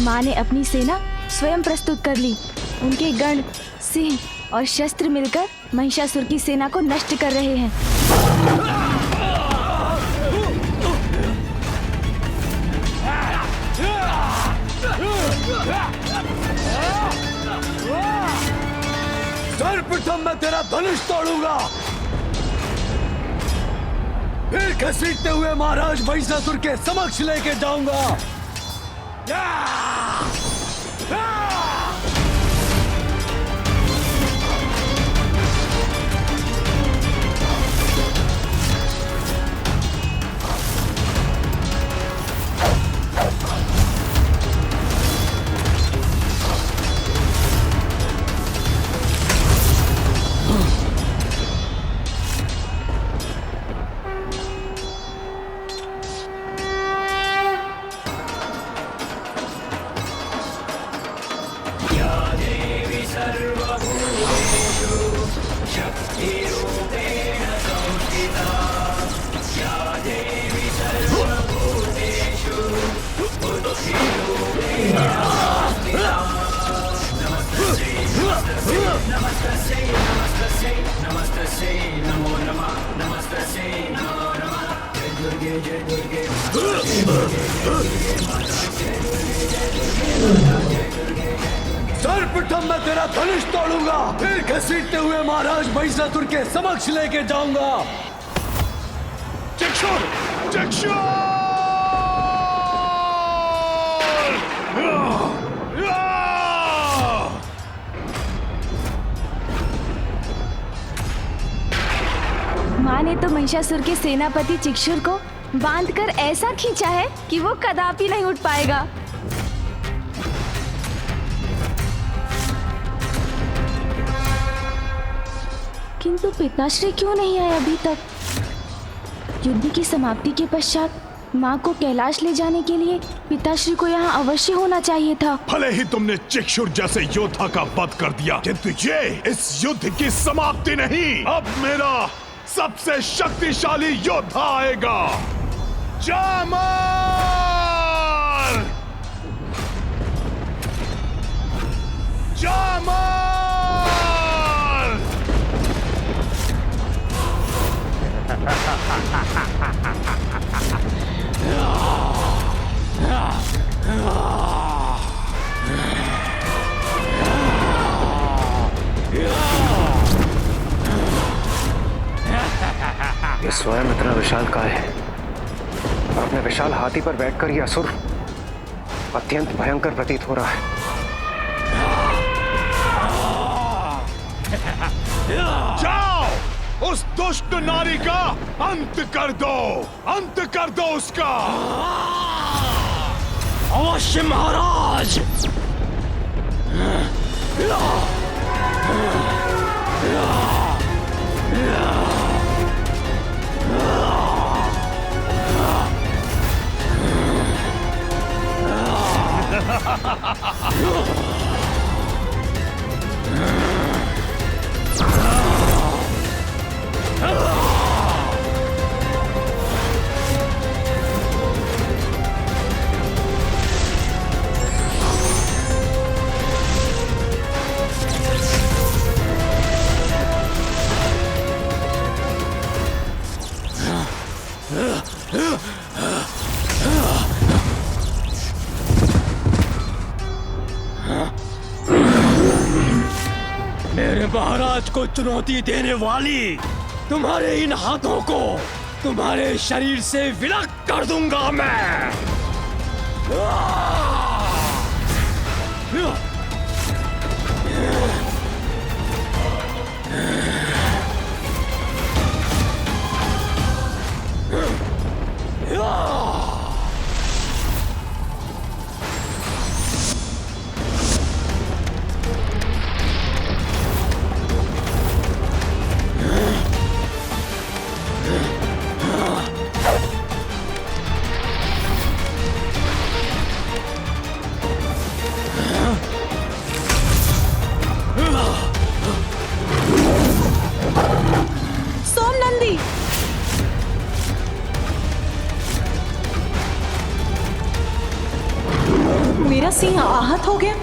माँ ने अपनी सेना स्वयं प्रस्तुत कर ली। उनके गण, सिंह और शस्त्र मिलकर महिषासुर की सेना को नष्ट कर रहे हैं। सर्वप्रथम मैं तेरा धनुष तोड़ूंगा, फिर घसीटते हुए महाराज महिषासुर के समक्ष लेके जाऊंगा। सर्वप्रथम मैं तेरा धनुष तोड़ूंगा, फिर घसीटते हुए महाराज महिषासुर के समक्ष लेके जाऊंगा। चक्षुर! चक्षुर! माँ ने तो महिषासुर के सेनापति चिक्षुर को बांधकर ऐसा खींचा है कि वो कदापि नहीं उठ पाएगा। किंतु पिताश्री क्यों नहीं आए अभी तक? युद्ध की समाप्ति के पश्चात माँ को कैलाश ले जाने के लिए पिताश्री को यहाँ अवश्य होना चाहिए था। भले ही तुमने चिक्षुर जैसे योद्धा का वध कर दिया, किंतु ये इस युद्ध की समाप्ति नहीं। अब मेरा सबसे शक्तिशाली योद्धा आएगा, जामर! जामर! ये स्वयं इतना विशालकाय है। अपने विशाल हाथी पर बैठकर ये असुर अत्यंत भयंकर प्रतीत हो रहा है। जाओ, उस दुष्ट नारी का अंत कर दो, अंत कर दो उसका। अवश्य महाराज। मेरे महाराज को चुनौती देने वाली तुम्हारे इन हाथों को तुम्हारे शरीर से विलग कर दूंगा मैं। सिंह आहत हो गया।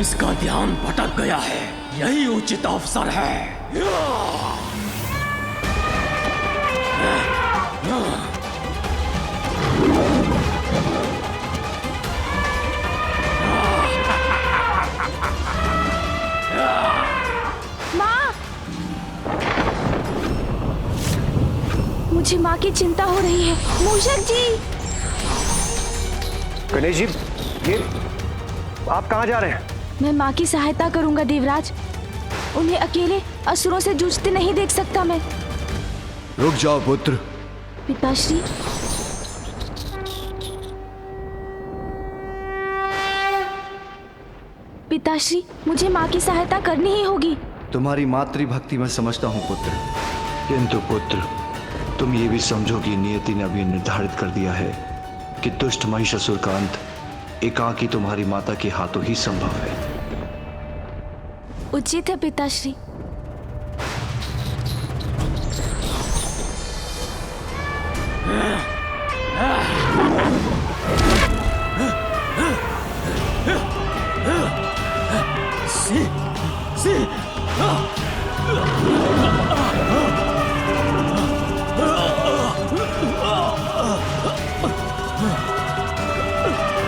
इसका ध्यान भटक गया है, यही उचित अवसर है। माँ, मुझे माँ की चिंता हो रही है। मूषक जी, गणेश जी, ये आप कहाँ जा रहे हैं? मैं माँ की सहायता करूंगा देवराज। उन्हें अकेले असुरों से जूझते नहीं देख सकता मैं। रुक जाओ पुत्र। पिताश्री, पिताश्री, मुझे माँ की सहायता करनी ही होगी। तुम्हारी मातृभक्ति मैं समझता हूँ पुत्र, किंतु पुत्र तुम ये भी समझो कि नियति ने अभी निर्धारित कर दिया है कि दुष्ट महिषासुर का अंत एकाकी तुम्हारी माता के हाथों ही संभव है। उचित है पिताश्री।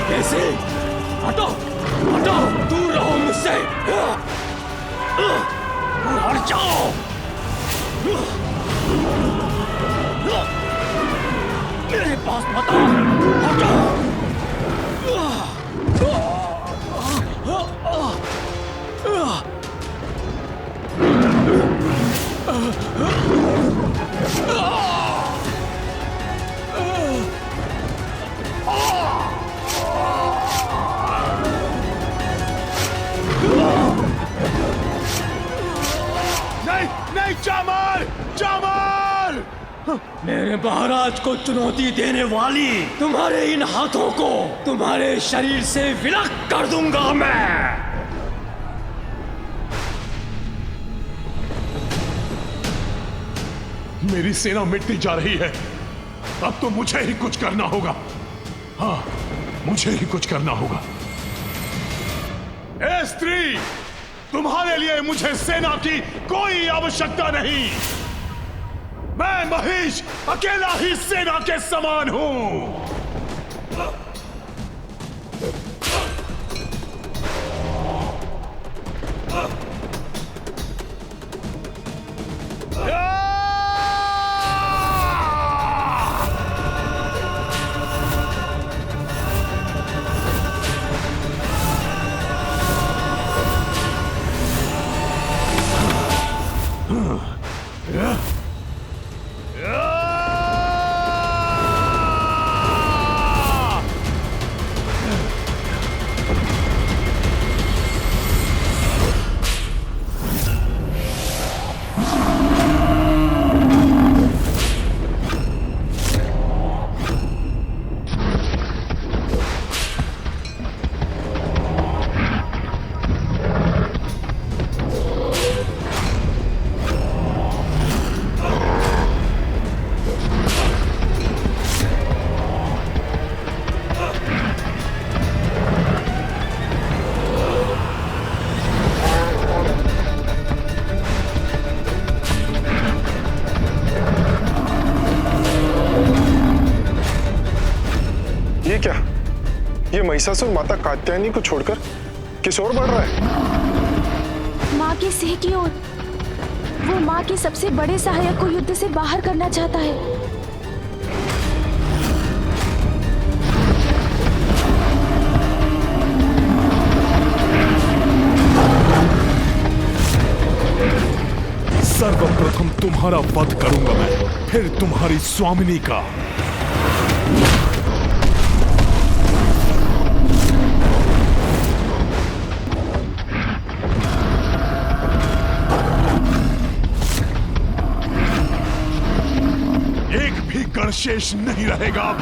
कैसे? हटो, हटो, दूर रहो मुझसे। हट जाओ। मेरे पास मत आओ, हटो। नहीं, जामाल, जामाल! मेरे महाराज को चुनौती देने वाली तुम्हारे इन हाथों को तुम्हारे शरीर से विलग कर दूंगा मैं। मेरी सेना मिटती जा रही है, अब तो मुझे ही कुछ करना होगा। हाँ, मुझे ही कुछ करना होगा। ए स्त्री, तुम्हारे लिए मुझे सेना की कोई आवश्यकता नहीं। मैं महिष अकेला ही सेना के समान हूं। ये क्या? ये महिषासुर माता कात्यायनी को छोड़कर किस ओर बढ़ रहा है? माँ के सिंह की ओर। वो माँ के सबसे बड़े सहायक को युद्ध से बाहर करना चाहता है। सर्वप्रथम तुम्हारा वध करूंगा मैं, फिर तुम्हारी स्वामिनी का। एक भी गण शेष नहीं रहेगा अब।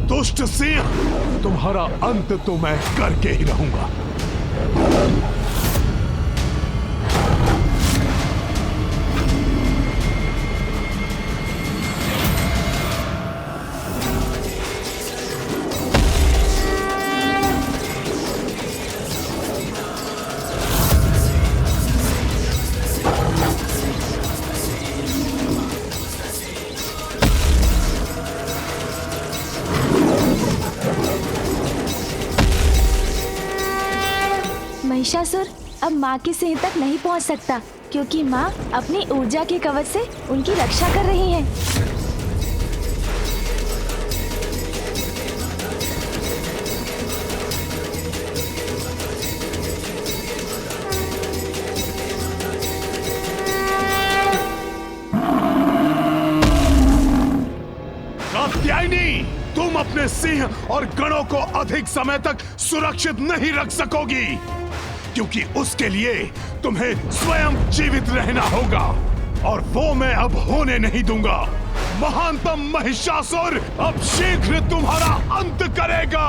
दुष्ट सिंह, तुम्हारा अंत तो मैं करके ही रहूंगा। महिषासुर अब माँ के सिंह तक नहीं पहुँच सकता, क्योंकि माँ अपनी ऊर्जा के कवच से उनकी रक्षा कर रही है। कात्यायनी, तुम अपने सिंह और गणों को अधिक समय तक सुरक्षित नहीं रख सकोगी, क्योंकि उसके लिए तुम्हें स्वयं जीवित रहना होगा, और वो मैं अब होने नहीं दूंगा। महानतम महिषासुर अब शीघ्र तुम्हारा अंत करेगा।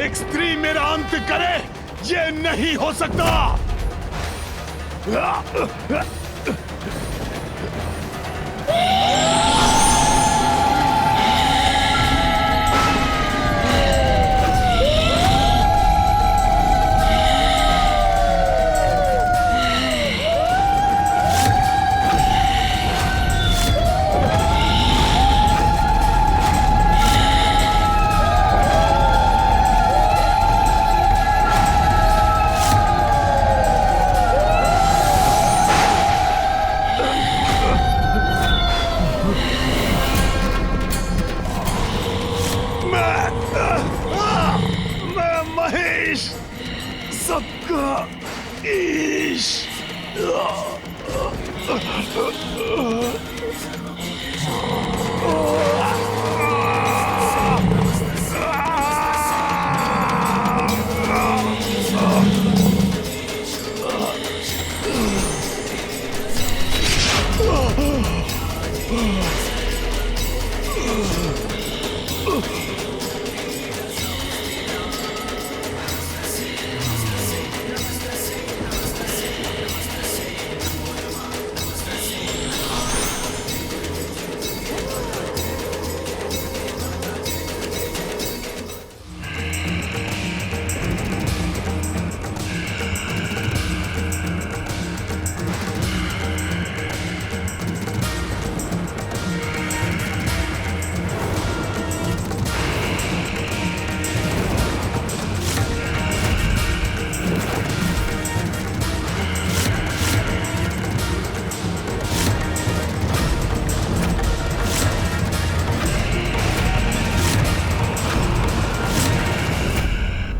एक स्त्री मेरा अंत करे, ये नहीं हो सकता। सबका ईश।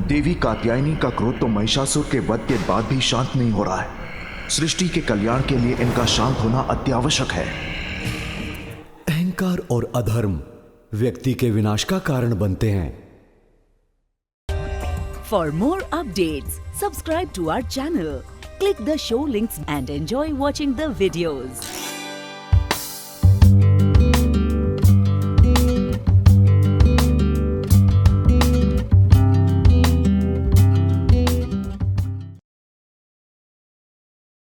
देवी कात्यायनी का क्रोध तो महिषासुर के वध के बाद भी शांत नहीं हो रहा है। सृष्टि के कल्याण के लिए इनका शांत होना अत्यावश्यक है। अहंकार और अधर्म व्यक्ति के विनाश का कारण बनते हैं। For more updates, subscribe to our channel, click the show links and enjoy watching the videos.